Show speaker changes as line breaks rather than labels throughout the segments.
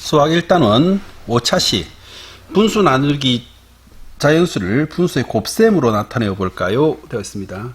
수학 1단원 5차시 분수 나누기 자연수를 분수의 곱셈으로 나타내어 볼까요? 되어 있습니다.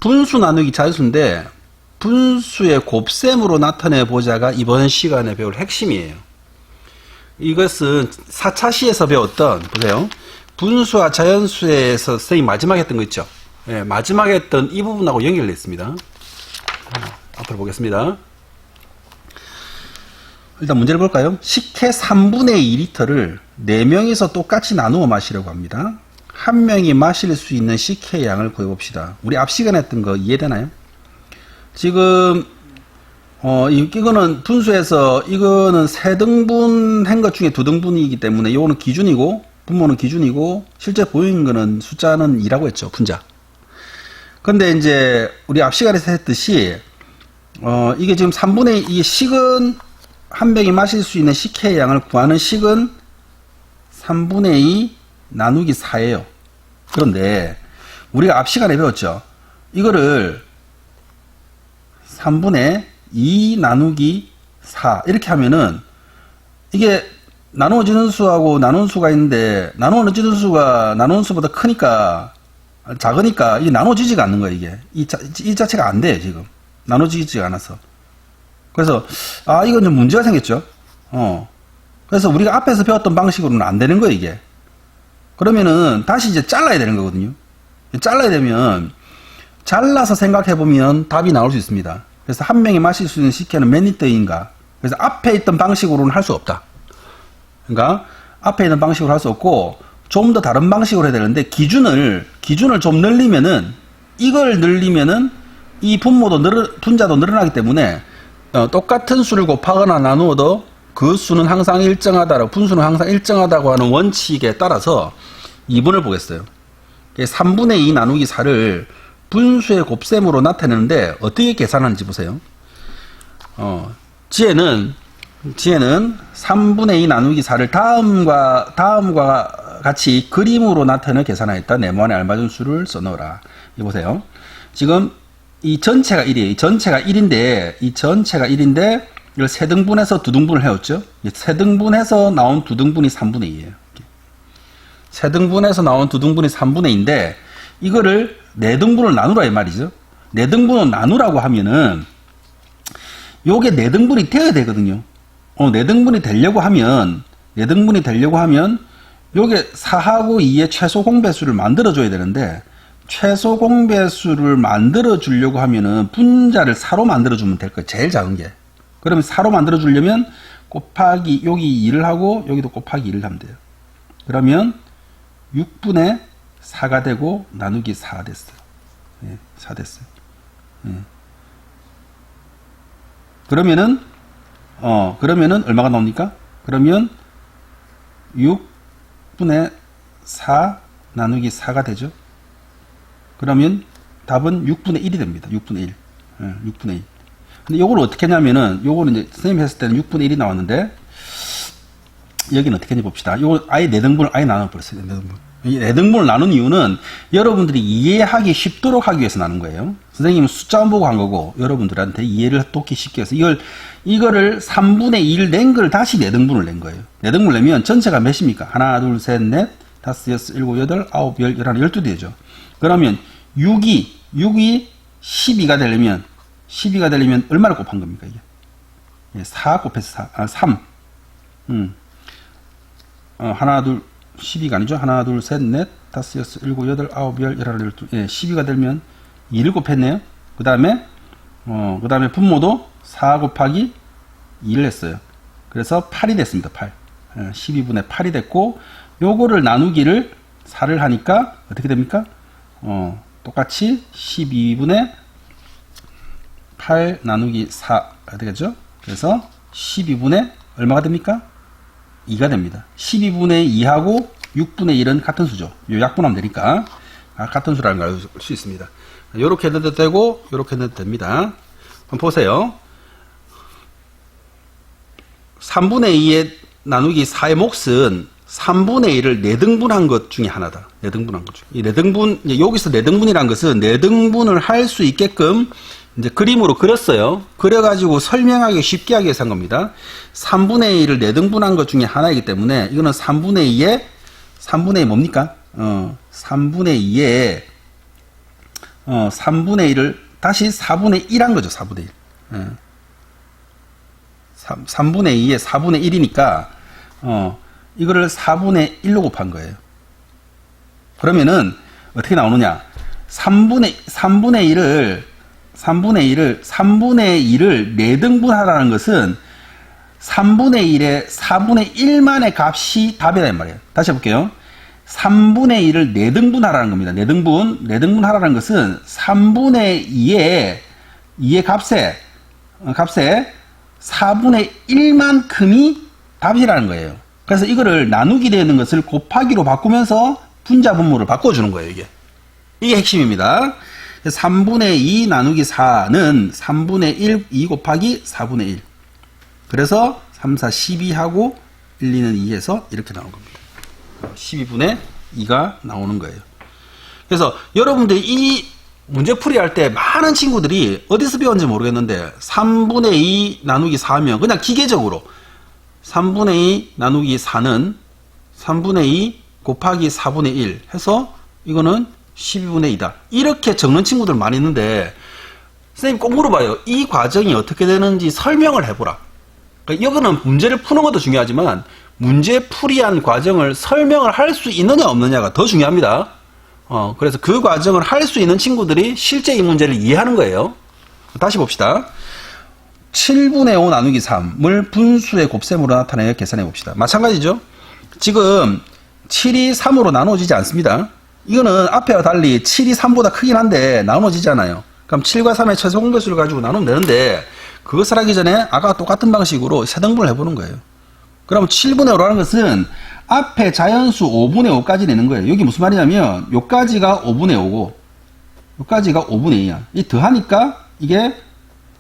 분수 나누기 자연수인데 분수의 곱셈으로 나타내 보자가 이번 시간에 배울 핵심이에요. 이것은 4차시에서 배웠던, 보세요, 분수와 자연수에서 선생님이 마지막에 했던 거 있죠? 네, 마지막에 했던 이 부분하고 연결되어 있습니다. 앞으로 보겠습니다. 일단 문제를 볼까요? 식혜 3분의 2리터를 4명이서 똑같이 나누어 마시려고 합니다. 한 명이 마실 수 있는 식혜 양을 구해봅시다. 우리 앞 시간에 했던 거 이해되나요? 지금 이거는 분수에서 이거는 3등분 한 것 중에 2등분이기 때문에 이거는 기준이고 분모는 기준이고 실제 보이는 거는 숫자는 2라고 했죠. 분자. 근데 이제 우리 앞 시간에서 했듯이 이게 지금 3분의 2 식은 한 명이 마실 수 있는 식혜의 양을 구하는 식은 3분의 2 나누기 4예요. 그런데 우리가 앞 시간에 배웠죠. 이거를 3분의 2 나누기 4 이렇게 하면은 이게 나누어지는 수하고 나누는 수가 있는데 나누어지는 수가 나누는 수보다 크니까 작으니까 이게 나눠지지가 않는 거예요. 이게 이 자체가 안 돼요. 지금 나눠지지가 않아서. 그래서 이건 좀 문제가 생겼죠. 그래서 우리가 앞에서 배웠던 방식으로는 안 되는 거예요. 이게. 그러면은 다시 이제 잘라야 되는 거거든요. 잘라야 되면 잘라서 생각해 보면 답이 나올 수 있습니다. 그래서 한 명이 마실 수 있는 식혜는 몇 리터인가. 그래서 앞에 있던 방식으로는 할 수 없다. 그러니까 앞에 있는 방식으로 할 수 없고 좀 더 다른 방식으로 해야 되는데 기준을 좀 늘리면은 이걸 늘리면은 이 분자도 늘어나기 때문에 똑같은 수를 곱하거나 나누어도 그 수는 항상 일정하다라고, 분수는 항상 일정하다고 하는 원칙에 따라서 2번을 보겠어요. 3분의 2 나누기 4를 분수의 곱셈으로 나타내는데 어떻게 계산하는지 보세요. 지혜는 3분의 2 나누기 4를 다음과 같이 그림으로 나타내 계산하였다. 네모안에 알맞은 수를 써넣어라. 이 보세요. 지금 이 전체가 1이에요. 이 전체가 1인데 이걸 3등분해서 2등분을 해왔죠. 3등분해서 나온 2등분이 3분의 2예요. 3등분해서 나온 2등분이 3분의 2인데 이거를 4등분을 나누라 이 말이죠. 4등분을 나누라고 하면은 요게 4등분이 되어야 되거든요. 4등분이 되려고 하면 요게 4하고 2의 최소 공배수를 만들어줘야 되는데 최소 공배수를 만들어 주려고 하면은 분자를 4로 만들어 주면 될 거예요. 제일 작은 게. 그러면 4로 만들어 주려면 곱하기 여기 2를 하고 여기도 곱하기 2를 하면 돼요. 그러면 6분의 4가 되고 나누기 4 됐어요. 4 됐어요. 그러면은 얼마가 나옵니까? 그러면 6분의 4 나누기 4가 되죠. 그러면 답은 6분의 1이 됩니다. 6분의 1. 6분의 1. 근데 요걸 어떻게 했냐면은, 요거는 이제 선생님이 했을 때는 6분의 1이 나왔는데, 여기는 어떻게 했는지 봅시다. 요걸 아예 4등분을 아예 나눠버렸어요. 4등분. 이 4등분을 나눈 이유는 여러분들이 이해하기 쉽도록 하기 위해서 나눈 거예요. 선생님은 숫자만 보고 한 거고, 여러분들한테 이해를 돕기 쉽게 해서 이거를 3분의 2를 낸 걸 다시 4등분을 낸 거예요. 4등분을 내면 전체가 몇입니까? 하나, 둘, 셋, 넷, 다섯, 여섯, 일곱, 여덟, 아홉, 열, 열하나, 12 되죠. 그러면 6이 12가 되려면 얼마를 곱한 겁니까, 이게? 4 곱해서 3. 하나, 둘, 12가 아니죠. 하나, 둘, 셋, 넷, 다섯, 여섯, 일곱, 여덟, 아홉, 열, 열하나, 12. 12가 되면 2를 곱했네요. 그 다음에 분모도 4 곱하기 2를 했어요. 그래서 8이 됐습니다. 8. 12분의 8이 됐고, 요거를 나누기를 4를 하니까 어떻게 됩니까? 똑같이 12분의 8 나누기 4가 되겠죠? 그래서 12분의 얼마가 됩니까? 2가 됩니다. 12분의 2하고 6분의 1은 같은 수죠. 요 약분하면 되니까 같은 수라는 걸 알 수 있습니다. 요렇게 해도 되고 요렇게 해도 됩니다. 한번 보세요. 3분의 2의 나누기 4의 몫은 3분의 1을 4등분한 것 중에 하나다. 4등분한 것 중에. 이 4등분, 여기서 4등분이란 것은 4등분을 할 수 있게끔 이제 그림으로 그렸어요. 그려가지고 설명하기 쉽게 하기 위해서 한 겁니다. 3분의 1을 4등분한 것 중에 하나이기 때문에 이거는 3분의 2에 뭡니까? 3분의 2에 3분의 1을 다시 4분의 1 한 거죠. 4분의 1. 3분의 2에 4분의 1이니까 이거를 4분의 1로 곱한 거예요. 그러면은 어떻게 나오느냐? 3분의 1을 4등분하라는 것은 3분의 1에 4분의 1만의 값이 답이란 말이에요. 다시 해볼게요. 3분의 1을 4등분하라는 겁니다. 4등분하라는 것은 3분의 2의 값에 4분의 1만큼이 답이라는 거예요. 그래서 이거를 나누기 되는 것을 곱하기로 바꾸면서 분자 분모를 바꿔주는 거예요. 이게 핵심입니다. 3분의 2 나누기 4는 3분의 1, 2 곱하기 4분의 1. 그래서 3, 4, 12하고 1, 2는 2해서 이렇게 나오는 겁니다. 12분의 2가 나오는 거예요. 그래서 여러분들이 이 문제풀이 할 때 많은 친구들이 어디서 배웠는지 모르겠는데 3분의 2 나누기 4면 그냥 기계적으로 3분의 2 나누기 4는 3분의 2 곱하기 4분의 1 해서 이거는 12분의 2다. 이렇게 적는 친구들 많이 있는데 선생님 꼭 물어봐요. 이 과정이 어떻게 되는지 설명을 해보라. 그러니까 이거는 문제를 푸는 것도 중요하지만 문제 풀이한 과정을 설명을 할 수 있느냐 없느냐가 더 중요합니다. 그래서 그 과정을 할 수 있는 친구들이 실제 이 문제를 이해하는 거예요. 다시 봅시다. 7분의 5 나누기 3을 분수의 곱셈으로 나타내어 계산해 봅시다. 마찬가지죠. 지금 7이 3으로 나눠지지 않습니다. 이거는 앞에와 달리 7이 3보다 크긴 한데 나눠지잖아요. 그럼 7과 3의 최소 공배수를 가지고 나누면 되는데 그것을 하기 전에 아까 똑같은 방식으로 세등분을 해보는 거예요. 그럼 7분의 5라는 것은 앞에 자연수 5분의 5까지 내는 거예요. 여기 무슨 말이냐면 요까지가 5분의 5고 요까지가 5분의 2야. 이 더하니까 이게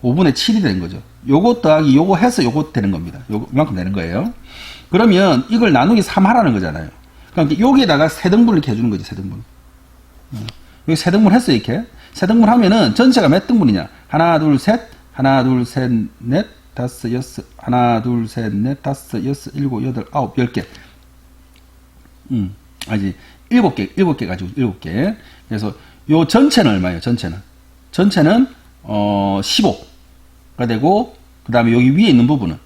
5분의 7이 되는 거죠. 요거 더하기 요거 해서 요거 되는 겁니다. 요만큼 되는 거예요. 그러면 이걸 나누기 3 하라는 거잖아요. 그러니까 여기에다가 세등분을 이렇게 해주는 거지. 세등분. 여기 세등분 했어 이렇게. 세등분 하면은 전체가 몇 등분이냐? 하나 둘 셋, 하나 둘 셋 넷, 다섯 여섯, 하나 둘 셋 넷, 다섯 여섯, 일곱 여덟 아홉 10개. 아니 7개 가지고 7개. 그래서 요 전체는 얼마예요? 전체는 15가 되고 그 다음에 여기 위에 있는 부분은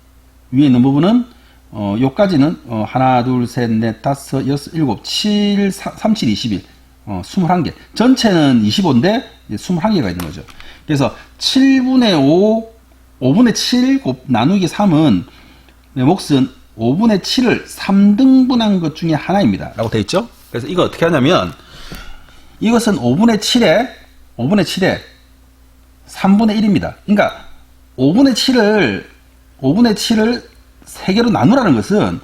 요까지는 하나 둘 셋 넷 다섯 여섯 일곱 7 3 7 21 21개. 전체는 25인데 21개가 있는 거죠. 그래서 7분의 5분의 7 나누기 3은 내 몫은 5분의 7을 3등분한 것 중에 하나입니다. 라고 되어 있죠? 그래서 이거 어떻게 하냐면 이것은 5분의 7에 3분의 1입니다. 그러니까 5분의 7을 3개로 나누라는 것은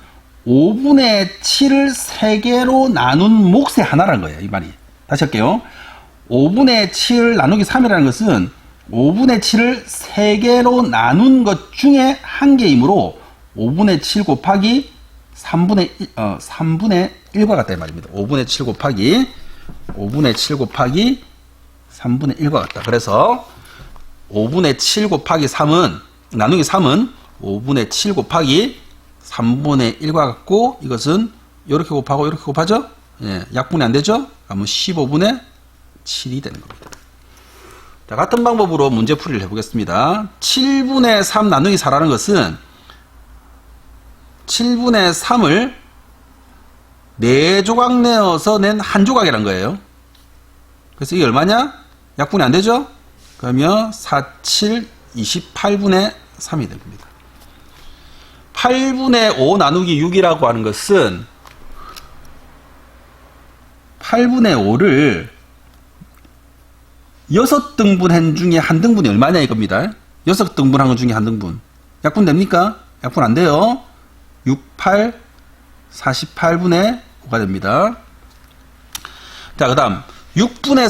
5분의 7을 3개로 나눈 몫의 하나라는 거예요. 이 말이. 다시 할게요. 5분의 7 나누기 3이라는 것은 5분의 7을 3개로 나눈 것 중에 한 개이므로 5분의 7 곱하기 3분의 1과 같다 이 말입니다. 5분의 7 곱하기 3분의 1과 같다. 그래서 5분의 7 곱하기 3은 나누기 3은 5분의 7 곱하기 3분의 1과 같고 이것은 이렇게 곱하고 이렇게 곱하죠? 예, 약분이 안 되죠? 그러면 15분의 7이 되는 겁니다. 자, 같은 방법으로 문제풀이를 해보겠습니다. 7분의 3 나누기 4라는 것은 7분의 3을 4조각 내어서 낸 한 조각이란 거예요. 그래서 이게 얼마냐? 약분이 안 되죠? 그러면 4, 7, 28분의 3이 됩니다. 8분의 5 나누기 6이라고 하는 것은 8분의 5를 6등분 한 중에 한 등분이 얼마냐 이겁니다. 6등분 한 것 중에 한 등분. 약분 됩니까? 약분 안 돼요. 6, 8, 48분의 5가 됩니다. 자, 그 다음 6분의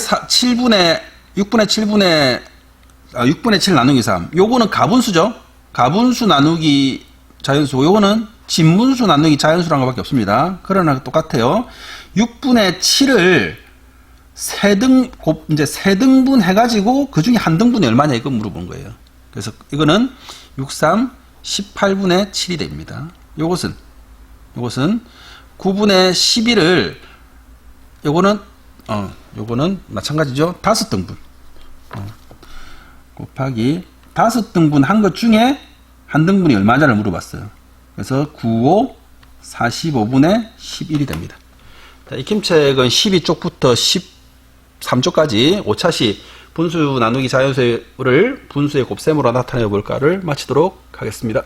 7 나누기 3. 요거는 가분수죠. 가분수 나누기 자연수. 요거는 진분수 나누기 자연수라는 것밖에 없습니다. 그러나 똑같아요. 6분의 7을 이제 세 등분 해가지고 그 중에 한 등분이 얼마냐 이거 물어본 거예요. 그래서 이거는 63 18분의 7이 됩니다. 요것은 9분의 11을 요거는 마찬가지죠. 5등분 곱하기 5등분 한 것 중에 한 등분이 얼마냐를 물어봤어요. 그래서 95 45분의 11이 됩니다. 자, 익힘책은 12쪽부터 13쪽까지 5차시 분수 나누기 자연수를 분수의 곱셈으로 나타내 볼까를 마치도록 하겠습니다.